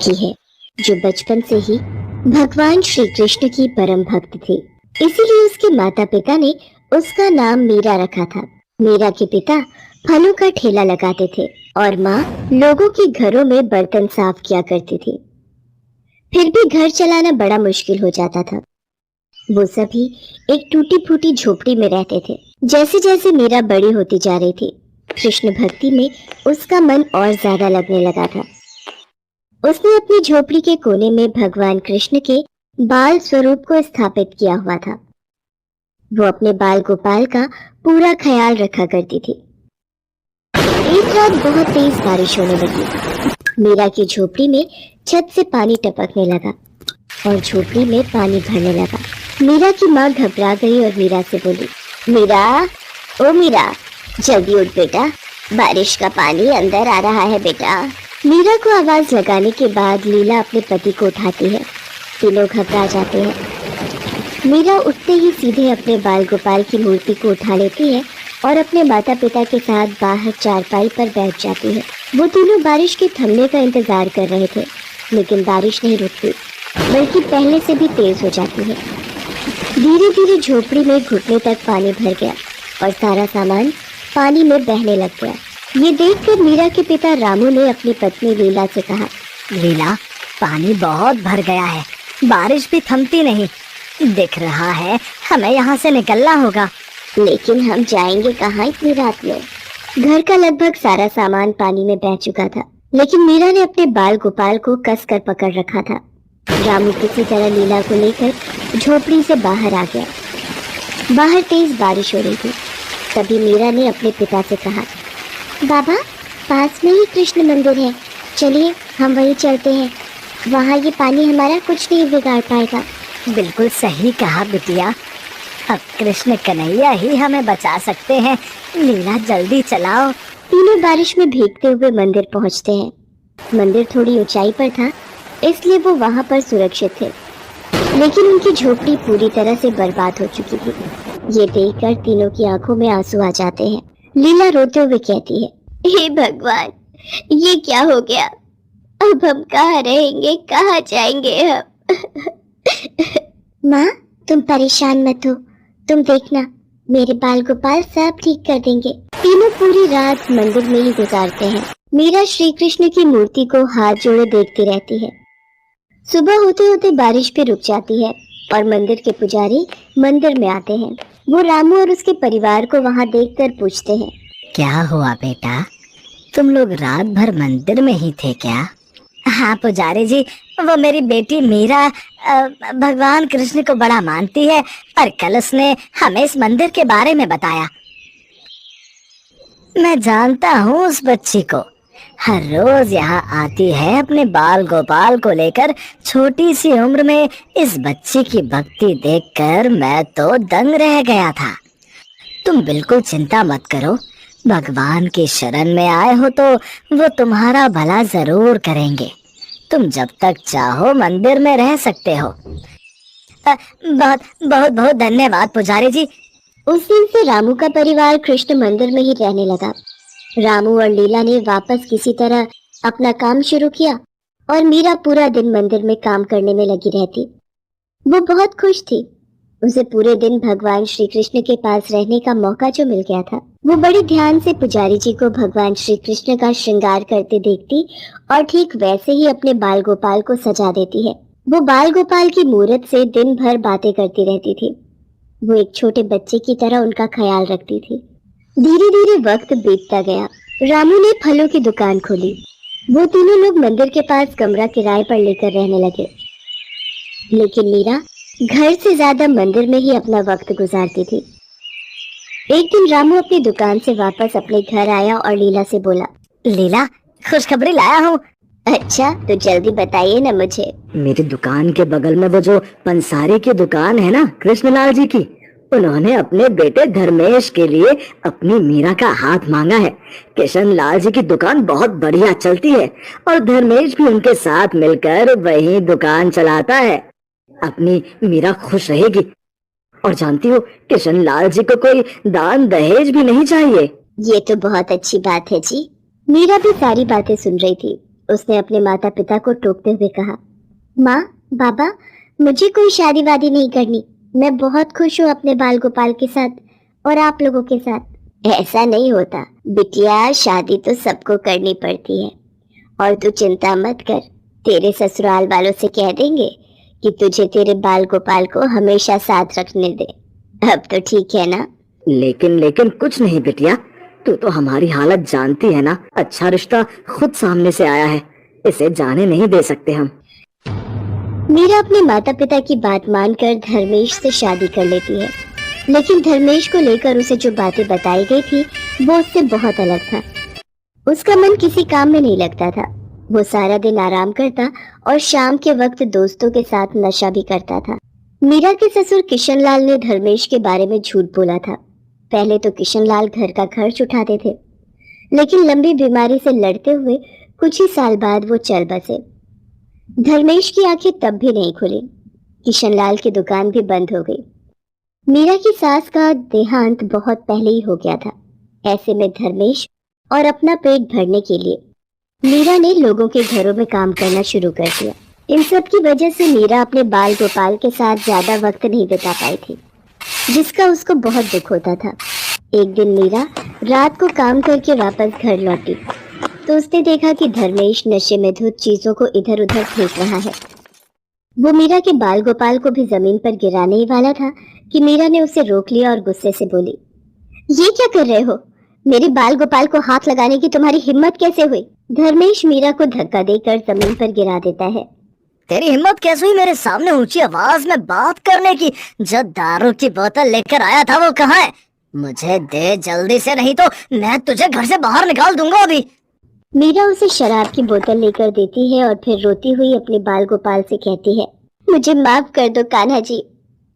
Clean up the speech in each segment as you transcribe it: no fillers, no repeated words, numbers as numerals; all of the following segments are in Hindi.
लड़की है जो बचपन से ही भगवान श्री कृष्ण की परम भक्त थी। इसीलिए उसके माता पिता ने उसका नाम मीरा रखा था। मीरा के पिता फलों का ठेला लगाते थे और माँ लोगों के घरों में बर्तन साफ किया करती थी। फिर भी घर चलाना बड़ा मुश्किल हो जाता था। वो सभी एक टूटी फूटी झोपड़ी में रहते थे। जैसे जैसे मीरा बड़ी होती जा रही थी, कृष्ण भक्ति में उसका मन और ज्यादा लगने लगा था। उसने अपनी झोपड़ी के कोने में भगवान कृष्ण के बाल स्वरूप को स्थापित किया हुआ था। वो अपने बाल गोपाल का पूरा ख्याल रखा करती थी। एक रात बहुत तेज बारिश होने लगी। मीरा की झोपड़ी में छत से पानी टपकने लगा और झोपड़ी में पानी भरने लगा। मीरा की माँ घबरा गई और मीरा से बोली, मीरा, ओ मीरा, जल्दी उठ बेटा, बारिश का पानी अंदर आ रहा है बेटा। मीरा को आवाज लगाने के बाद लीला अपने पति को उठाती है। तीनों घबरा जाते हैं। मीरा उठते ही सीधे अपने बाल गोपाल की मूर्ति को उठा लेती है और अपने माता पिता के साथ बाहर चारपाई पर बैठ जाती है। वो तीनों बारिश के थमने का इंतजार कर रहे थे, लेकिन बारिश नहीं रुकती, बल्कि पहले से भी तेज हो जाती है। धीरे धीरे झोपड़ी में घुटने तक पानी भर गया और सारा सामान पानी में बहने लग गया। ये देखकर मीरा के पिता रामू ने अपनी पत्नी लीला से कहा, लीला, पानी बहुत भर गया है, बारिश भी थमती नहीं। दिख रहा है हमें यहाँ से निकलना होगा। लेकिन हम जाएंगे कहाँ इतनी रात में? घर का लगभग सारा सामान पानी में बह चुका था, लेकिन मीरा ने अपने बाल गोपाल को कसकर पकड़ रखा था। रामू किसी तरह लीला को लेकर झोपड़ी से बाहर आ गया। बाहर तेज बारिश हो रही थी। तभी मीरा ने अपने पिता से कहा, बाबा, पास में ही कृष्ण मंदिर है, चलिए हम वहीं चलते हैं। वहाँ ये पानी हमारा कुछ नहीं बिगाड़ पाएगा। बिल्कुल सही कहा बिटिया, अब कृष्ण कन्हैया ही हमें बचा सकते हैं। लीला, जल्दी चलाओ। तीनों बारिश में भीगते हुए मंदिर पहुँचते हैं। मंदिर थोड़ी ऊंचाई पर था, इसलिए वो वहाँ पर सुरक्षित थे, लेकिन उनकी झोपड़ी पूरी तरह से बर्बाद हो चुकी थी। ये देखकर तीनों की आंखों में आंसू आ जाते हैं। लीला रोते हुए कहती है, हे भगवान, ये क्या हो गया? अब हम कहाँ रहेंगे, कहाँ जाएंगे हम? माँ, तुम परेशान मत हो, तुम देखना, मेरे बाल गोपाल सब ठीक कर देंगे। तीनों पूरी रात मंदिर में ही गुजारते हैं। मीरा श्री कृष्ण की मूर्ति को हाथ जोड़े देखती रहती है। सुबह होते होते बारिश भी रुक जाती है और मंदिर के पुजारी मंदिर में आते हैं। वो रामू और उसके परिवार को वहाँ देखकर पूछते हैं, क्या हुआ बेटा, तुम लोग रात भर मंदिर में ही थे क्या? हाँ पुजारी जी, वो मेरी बेटी मीरा भगवान कृष्ण को बड़ा मानती है और कल उसने हमें इस मंदिर के बारे में बताया। मैं जानता हूँ उस बच्ची को, हर रोज यहाँ आती है अपने बाल गोपाल को लेकर। छोटी सी उम्र में इस बच्ची की भक्ति देखकर मैं तो दंग रह गया था। तुम बिल्कुल चिंता मत करो, भगवान की शरण में आए हो तो वो तुम्हारा भला जरूर करेंगे। तुम जब तक चाहो मंदिर में रह सकते हो। बहुत बहुत बहुत धन्यवाद पुजारी जी। उस दिन से रामू का परिवार कृष्ण मंदिर में ही रहने लगा। रामू और लीला ने वापस किसी तरह अपना काम शुरू किया और मीरा पूरा दिन मंदिर में काम करने में लगी रहती। वो बहुत खुश थी। उसे पूरे दिन भगवान श्री कृष्ण के पास रहने का मौका जो मिल गया था। वो बड़े ध्यान से पुजारी जी को भगवान श्री कृष्ण का श्रृंगार करते देखती और ठीक वैसे ही अपने बाल गोपाल को सजा देती है। वो बाल गोपाल की मूरत से दिन भर बातें करती रहती थी। वो एक छोटे बच्चे की तरह उनका ख्याल रखती थी। धीरे धीरे वक्त बीतता गया। रामू ने फलों की दुकान खोली। वो तीनों लोग मंदिर के पास कमरा किराए पर लेकर रहने लगे, लेकिन मीरा घर से ज्यादा मंदिर में ही अपना वक्त गुजारती थी। एक दिन रामू अपनी दुकान से वापस अपने घर आया और लीला से बोला, लीला, खुशखबरी लाया हूँ। अच्छा, तो जल्दी बताइए ना मुझे। मेरी दुकान के बगल में वो जो पंसारी की दुकान है ना, कृष्णलाल जी की, उन्होंने अपने बेटे धर्मेश के लिए अपनी मीरा का हाथ मांगा है। कृष्णलाल जी की दुकान बहुत बढ़िया चलती है और धर्मेश भी उनके साथ मिलकर वही दुकान चलाता है। अपनी मीरा खुश रहेगी। और जानती हो, कृष्णलाल जी को कोई दान दहेज भी नहीं चाहिए। ये तो बहुत अच्छी बात है जी। मीरा भी सारी बातें सुन रही थी उसने अपने माता पिता को टोकते हुए कहा, माँ, बाबा, मुझे कोई शादी वादी नहीं करनी। मैं बहुत खुश हूँ अपने बाल गोपाल के साथ और आप लोगों के साथ। ऐसा नहीं होता बिटिया, शादी तो सबको करनी पड़ती है। और तू चिंता मत कर, तेरे ससुराल वालों से कह देंगे कि तुझे तेरे बाल गोपाल को हमेशा साथ रखने दे। अब तो ठीक है ना? लेकिन कुछ नहीं बिटिया, तू तो हमारी हालत जानती है ना। अच्छा रिश्ता खुद सामने से आया है, इसे जाने नहीं दे सकते हम। मीरा अपने माता पिता की बात मानकर धर्मेश से शादी कर लेती है। लेकिन धर्मेश को लेकर उसे जो बातें बताई गई थी वो उससे बहुत अलग था। उसका मन किसी काम में नहीं लगता था। वो सारा दिन आराम करता और शाम के वक्त दोस्तों के साथ नशा भी करता था। मीरा के ससुर किशनलाल ने धर्मेश के बारे में झूठ बोला था। पहले तो किशनलाल घर का खर्च उठाते थे, लेकिन लंबी बीमारी से लड़ते हुए कुछ ही साल बाद वो चल बसे। धर्मेश की आंखें तब भी नहीं खुली। किशनलाल की दुकान भी बंद हो गई। मीरा की सास का देहांत बहुत पहले ही हो गया था। ऐसे में धर्मेश और अपना पेट भरने के लिए मीरा ने लोगों के घरों में काम करना शुरू कर दिया। इन सब की वजह से मीरा अपने बाल गोपाल के साथ ज्यादा वक्त नहीं बिता पाई थी, जिसका उसको बहुत दुख होता था। एक दिन मीरा रात को काम करके वापस घर लौटी तो उसने देखा कि धर्मेश नशे में धुत चीजों को इधर उधर फेंक रहा है। वो मीरा के बाल गोपाल को भी जमीन पर गिराने ही वाला था कि मीरा ने उसे रोक लिया और गुस्से से बोली, ये क्या कर रहे हो? मेरे बाल गोपाल को हाथ लगाने की तुम्हारी हिम्मत कैसे हुई? धर्मेश मीरा को धक्का देकर जमीन पर गिरा देता है। तेरी हिम्मत कैसे हुई मेरे सामने ऊंची आवाज में बात करने की? जो दारू की बोतल लेकर आया था वो कहाँ है? मुझे दे जल्दी से, नहीं तो मैं तुझे घर से बाहर निकाल दूंगा अभी। मीरा उसे शराब की बोतल लेकर देती है और फिर रोती हुई अपने बाल गोपाल से कहती है, मुझे माफ कर दो कान्हा जी,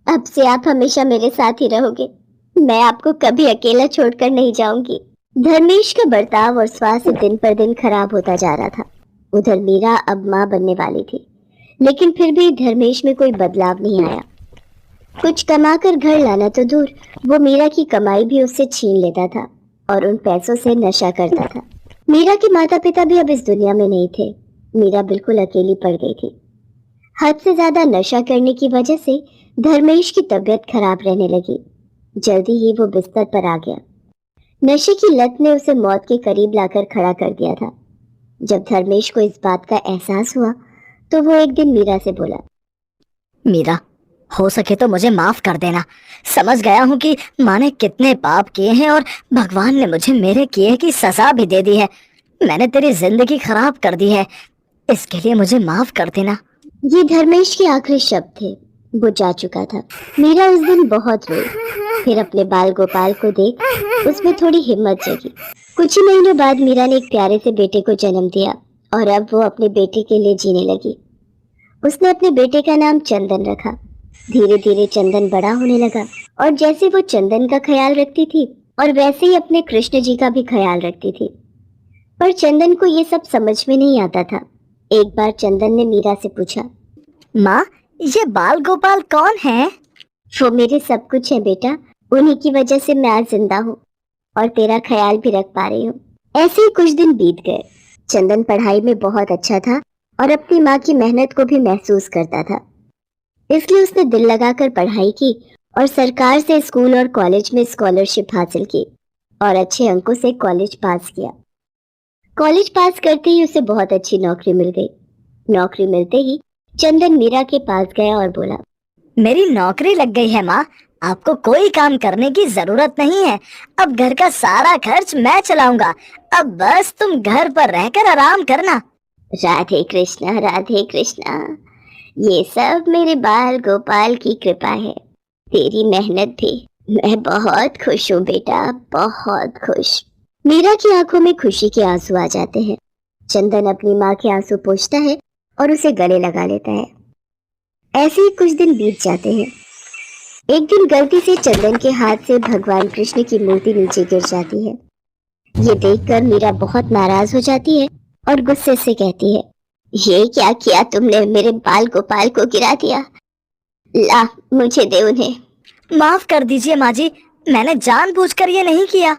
अब से आप हमेशा मेरे साथ ही रहोगे। मैं आपको कभी अकेला छोड़कर नहीं जाऊंगी। धर्मेश का बर्ताव और स्वास्थ्य दिन पर दिन खराब होता जा रहा था। उधर मीरा अब माँ बनने वाली थी, लेकिन फिर भी धर्मेश में कोई बदलाव नहीं आया। कुछ कमाकर घर लाना तो दूर, वो मीरा की कमाई भी उससे छीन लेता था और उन पैसों से नशा करता था। मीरा के माता पिता भी अब इस दुनिया में नहीं थे। मीरा बिल्कुल अकेली पड़ गई थी। हद से ज्यादा नशा करने की वजह से धर्मेश की तबीयत खराब रहने लगी। जल्दी ही वो बिस्तर पर आ गया। नशे की लत ने उसे मौत के करीब लाकर खड़ा कर दिया था। जब धर्मेश को इस बात का एहसास हुआ तो वो एक दिन मीरा से बोला, मीरा, हो सके तो मुझे माफ कर देना। समझ गया हूँ कि माँ ने कितने पाप किए हैं और भगवान ने मुझे मेरे किए की सजा भी दे दी है। मैंने तेरी जिंदगी खराब कर दी है, इसके लिए मुझे माफ कर देना। ये धर्मेश के आखिरी शब्द थे। वो जा चुका था। मीरा उस दिन बहुत रोई। फिर अपने बाल गोपाल को देख उसमें थोड़ी हिम्मत जगी। कुछ ही महीनों बाद मीरा ने एक प्यारे से बेटे को जन्म दिया और अब वो अपने बेटे के लिए जीने लगी। उसने अपने बेटे का नाम चंदन रखा। धीरे धीरे चंदन बड़ा होने लगा और जैसे वो चंदन का ख्याल रखती थी और वैसे ही अपने कृष्ण जी का भी ख्याल रखती थी। पर चंदन को ये सब समझ में नहीं आता था। एक बार चंदन ने मीरा से पूछा, माँ, ये बाल गोपाल कौन है? वो मेरे सब कुछ है बेटा, उन्हीं की वजह से मैं आज जिंदा हूँ और तेरा ख्याल भी रख पा रही हूँ। ऐसे ही कुछ दिन बीत गए। चंदन पढ़ाई में बहुत अच्छा था और अपनी माँ की मेहनत को भी महसूस करता था, इसलिए उसने दिल लगाकर पढ़ाई की और सरकार से स्कूल और कॉलेज में स्कॉलरशिप हासिल की और अच्छे अंकों से कॉलेज पास किया। कॉलेज पास करते ही उसे बहुत अच्छी नौकरी मिल गई। नौकरी मिलते ही चंदन मीरा के पास गया और बोला, मेरी नौकरी लग गई है माँ, आपको कोई काम करने की जरूरत नहीं है। अब घर का सारा खर्च मैं चलाऊंगा। अब बस तुम घर पर रहकर आराम करना। राधे कृष्णा, राधे कृष्णा। ये सब मेरे बाल गोपाल की कृपा है, तेरी मेहनत भी। मैं बहुत खुश हूँ बेटा, बहुत खुश। मीरा की आंखों में खुशी के आंसू आ जाते हैं। चंदन अपनी माँ के आंसू पोंछता है और उसे गले लगा लेता है। ऐसे ही कुछ दिन बीत जाते हैं। एक दिन गलती से चंदन के हाथ से भगवान कृष्ण की मूर्ति नीचे गिर जाती है। ये देखकर मीरा बहुत नाराज हो जाती है और गुस्से से कहती है, ये क्या किया तुमने? मेरे बाल गोपाल को गिरा दिया। ला, मुझे दे उन्हें। माफ कर दीजिए माँ जी, मैंने जानबूझकर ये नहीं किया।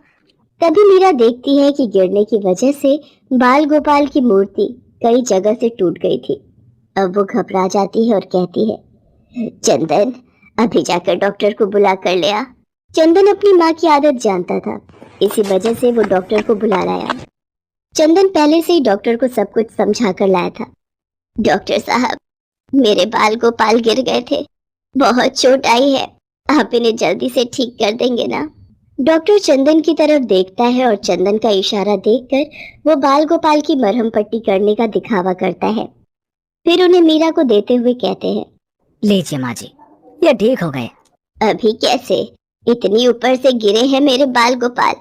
तभी मीरा देखती है कि गिरने की वजह से बाल गोपाल की मूर्ति कई जगह से टूट गई थी। अब वो घबरा जाती है और कहती है, चंदन अभी जाकर डॉक्टर को बुला कर ले आ। चंदन अपनी माँ की आदत जानता था, इसी वजह से वो डॉक्टर को बुला लाया। चंदन पहले से ही डॉक्टर को सब कुछ समझा कर लाया था। डॉक्टर साहब, मेरे बाल गोपाल गिर गए थे, बहुत चोट आई है, आप इन्हें जल्दी से ठीक कर देंगे ना? डॉक्टर चंदन की तरफ देखता है और चंदन का इशारा देखकर वो बाल गोपाल की मरहम पट्टी करने का दिखावा करता है। फिर उन्हें मीरा को देते हुए कहते हैं, लीजिए माँ जी, ये ठीक हो गए। अभी कैसे? इतनी ऊपर से गिरे हैं मेरे बाल गोपाल।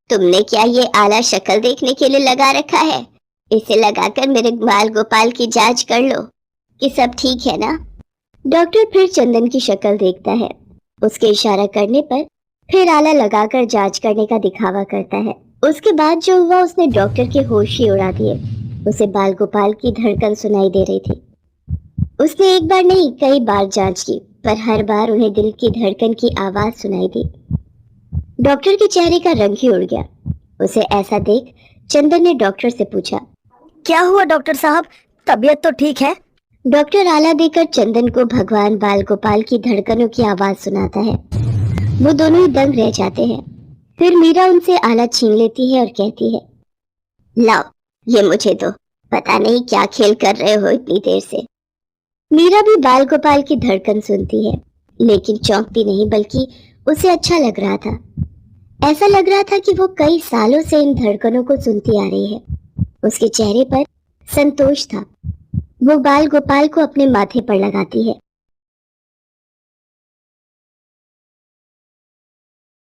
तुमने क्या ये आला शक्ल देखने के लिए लगा रखा है? इसे लगाकर मेरे बाल गोपाल की जांच कर लो कि सब ठीक है ना? डॉक्टर फिर चंदन की शक्ल देखता है, उसके इशारा करने पर फिर आला लगाकर जांच करने का दिखावा करता है। उसके बाद जो हुआ उसने डॉक्टर के होश ही उड़ा दिए। उसे बाल गोपाल की धड़कन सुनाई दे रही थी। उसने एक बार नहीं कई बार जांच की, पर हर बार उन्हें दिल की धड़कन की आवाज सुनाई दी। डॉक्टर के चेहरे का रंग ही उड़ गया। उसे ऐसा देख चंदन ने डॉक्टर से पूछा, क्या हुआ डॉक्टर साहब, तबीयत तो ठीक है? डॉक्टर आला देकर चंदन को भगवान बाल गोपाल की धड़कनों की आवाज सुनाता है। वो दोनों ही दंग रह जाते हैं। फिर मीरा उनसे आला छीन लेती है और कहती है, लाओ ये मुझे दो, पता नहीं क्या खेल कर रहे हो इतनी देर से। मीरा भी बाल गोपाल की धड़कन सुनती है, लेकिन चौंकती नहीं, बल्कि उसे अच्छा लग रहा था। ऐसा लग रहा था कि वो कई सालों से इन धड़कनों को सुनती आ रही है। उसके चेहरे पर संतोष था। वो बाल गोपाल को अपने माथे पर लगाती है